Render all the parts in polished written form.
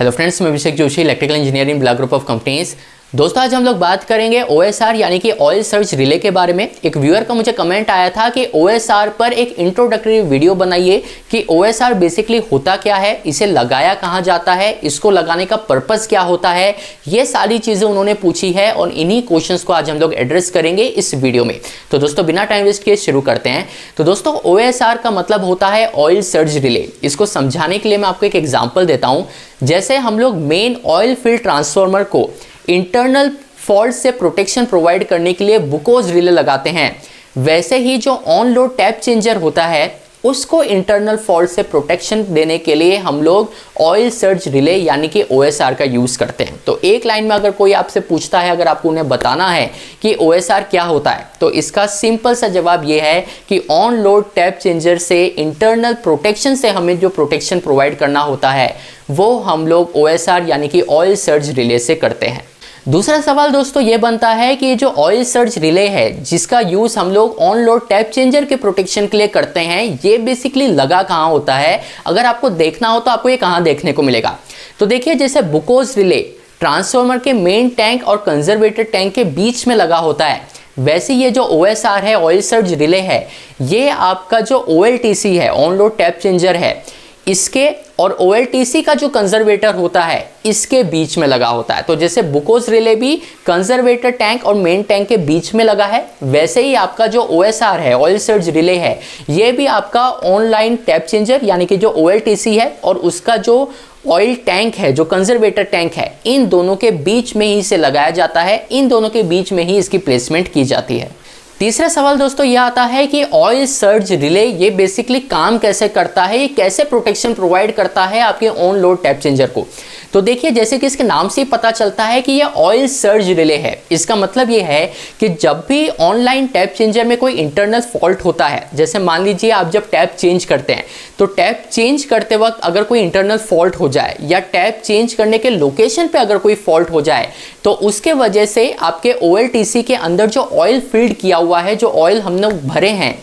Hello friends, मैं Abhishek Joshi, electrical engineering block group of companies. दोस्तों, आज हम लोग बात करेंगे OSR यानी कि ऑयल सर्च रिले के बारे में। एक व्यूअर का मुझे कमेंट आया था कि OSR पर एक इंट्रोडक्टरी वीडियो बनाइए कि OSR बेसिकली होता क्या है, इसे लगाया कहाँ जाता है, इसको लगाने का पर्पस क्या होता है, ये सारी चीज़ें उन्होंने पूछी है और इन्हीं क्वेश्चंस को आज हम लोग एड्रेस करेंगे इस वीडियो में। तो दोस्तों, बिना टाइम वेस्ट किए शुरू करते हैं। तो दोस्तों, OSR का मतलब होता है ऑयल सर्च रिले। इसको समझाने के लिए मैं आपको एक एग्जाम्पल देता हूँ। जैसे हम लोग मेन ऑयल फील्ड ट्रांसफार्मर को इंटरनल फॉल्ट से प्रोटेक्शन प्रोवाइड करने के लिए बुकोज रिले लगाते हैं, वैसे ही जो ऑन लोड टैप चेंजर होता है उसको इंटरनल फॉल्ट से प्रोटेक्शन देने के लिए हम लोग ऑयल सर्च रिले यानी कि OSR का यूज करते हैं। तो एक लाइन में अगर कोई आपसे पूछता है, अगर आपको उन्हें बताना है कि OSR क्या होता है, तो इसका सिंपल सा जवाब ये है कि ऑन लोड टैप चेंजर से इंटरनल प्रोटेक्शन से हमें जो प्रोटेक्शन प्रोवाइड करना होता है वो हम लोग OSR यानी कि ऑयल सर्च रिले से करते हैं। दूसरा सवाल दोस्तों ये बनता है कि जो ऑयल सर्च रिले है जिसका यूज हम लोग ऑन लोड टैप चेंजर के प्रोटेक्शन के लिए करते हैं, ये बेसिकली लगा कहाँ होता है। अगर आपको देखना हो तो आपको ये कहाँ देखने को मिलेगा। तो देखिए, जैसे बुकोज रिले ट्रांसफार्मर के मेन टैंक और कंजर्वेटर टैंक के बीच में लगा होता है, वैसे ये जो OSR है, ऑयल सर्च रिले है, ये आपका जो OLTC है, ऑन लोड टैप चेंजर है, इसके और OLTC का जो कंजर्वेटर होता है इसके बीच में लगा होता है। तो जैसे बुकोज रिले भी कंजर्वेटर टैंक और मेन टैंक के बीच में लगा है, वैसे ही आपका जो OSR है, ऑयल सर्च रिले है, ये भी आपका ऑनलाइन टैप चेंजर यानी कि जो OLTC है और उसका जो ऑयल टैंक है, जो कंजर्वेटर टैंक है, इन दोनों के बीच में ही इसे लगाया जाता है, इन दोनों के बीच में ही इसकी प्लेसमेंट की जाती है। तीसरा सवाल दोस्तों यह आता है कि ऑयल सर्च रिले ये बेसिकली काम कैसे करता है, ये कैसे प्रोटेक्शन प्रोवाइड करता है आपके ऑन लोड टैप चेंजर को। तो देखिए, जैसे कि इसके नाम से ही पता चलता है कि ये ऑयल सर्च रिले है। इसका मतलब ये है कि जब भी ऑनलाइन टैप चेंजर में कोई इंटरनल फॉल्ट होता है, जैसे मान लीजिए आप जब टैप चेंज करते हैं तो टैप चेंज करते वक्त अगर कोई इंटरनल फॉल्ट हो जाए या टैप चेंज करने के लोकेशन पे अगर कोई फॉल्ट हो जाए, तो उसके वजह से आपके OLTC के अंदर जो ऑयल फील्ड किया हुआ है, जो ऑयल हम लोग भरे हैं,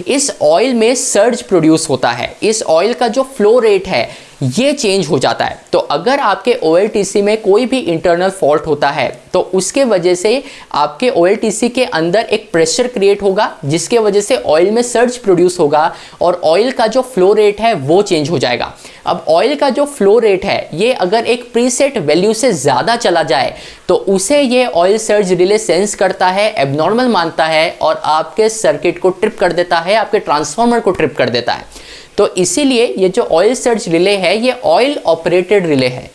इस ऑयल में सर्ज प्रोड्यूस होता है। इस ऑयल का जो फ्लो रेट है ये चेंज हो जाता है। तो अगर आपके OLTC में कोई भी इंटरनल फॉल्ट होता है तो उसके वजह से आपके OLTC के अंदर एक प्रेशर क्रिएट होगा, जिसके वजह से ऑयल में सर्ज प्रोड्यूस होगा और ऑयल का जो फ्लो रेट है वो चेंज हो जाएगा। अब ऑयल का जो फ्लो रेट है ये अगर एक प्रीसेट वैल्यू से ज़्यादा चला जाए तो उसे ये ऑयल सर्च रिले सेंस करता है, एबनॉर्मल मानता है और आपके सर्किट को ट्रिप कर देता है, आपके ट्रांसफार्मर को ट्रिप कर देता है। तो इसीलिए ये जो ऑयल सर्च रिले है ये ऑयल ऑपरेटेड रिले है,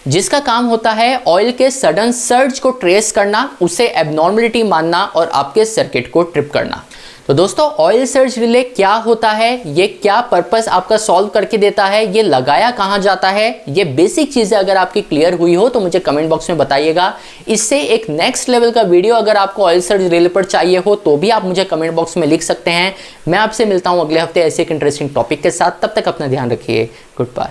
जिसका काम होता है ऑयल के सडन सर्ज को ट्रेस करना, उसे एबनॉर्मलिटी मानना और आपके सर्किट को ट्रिप करना। तो दोस्तों, ऑयल सर्च रिले क्या होता है, ये क्या पर्पस आपका सॉल्व करके देता है, ये लगाया कहाँ जाता है, ये बेसिक चीज़ें अगर आपकी क्लियर हुई हो तो मुझे कमेंट बॉक्स में बताइएगा। इससे एक नेक्स्ट लेवल का वीडियो अगर आपको ऑयल सर्च रिले पर चाहिए हो तो भी आप मुझे कमेंट बॉक्स में लिख सकते हैं। मैं आपसे मिलता हूँ अगले हफ्ते ऐसे एक इंटरेस्टिंग टॉपिक के साथ। तब तक अपना ध्यान रखिए। Good bye.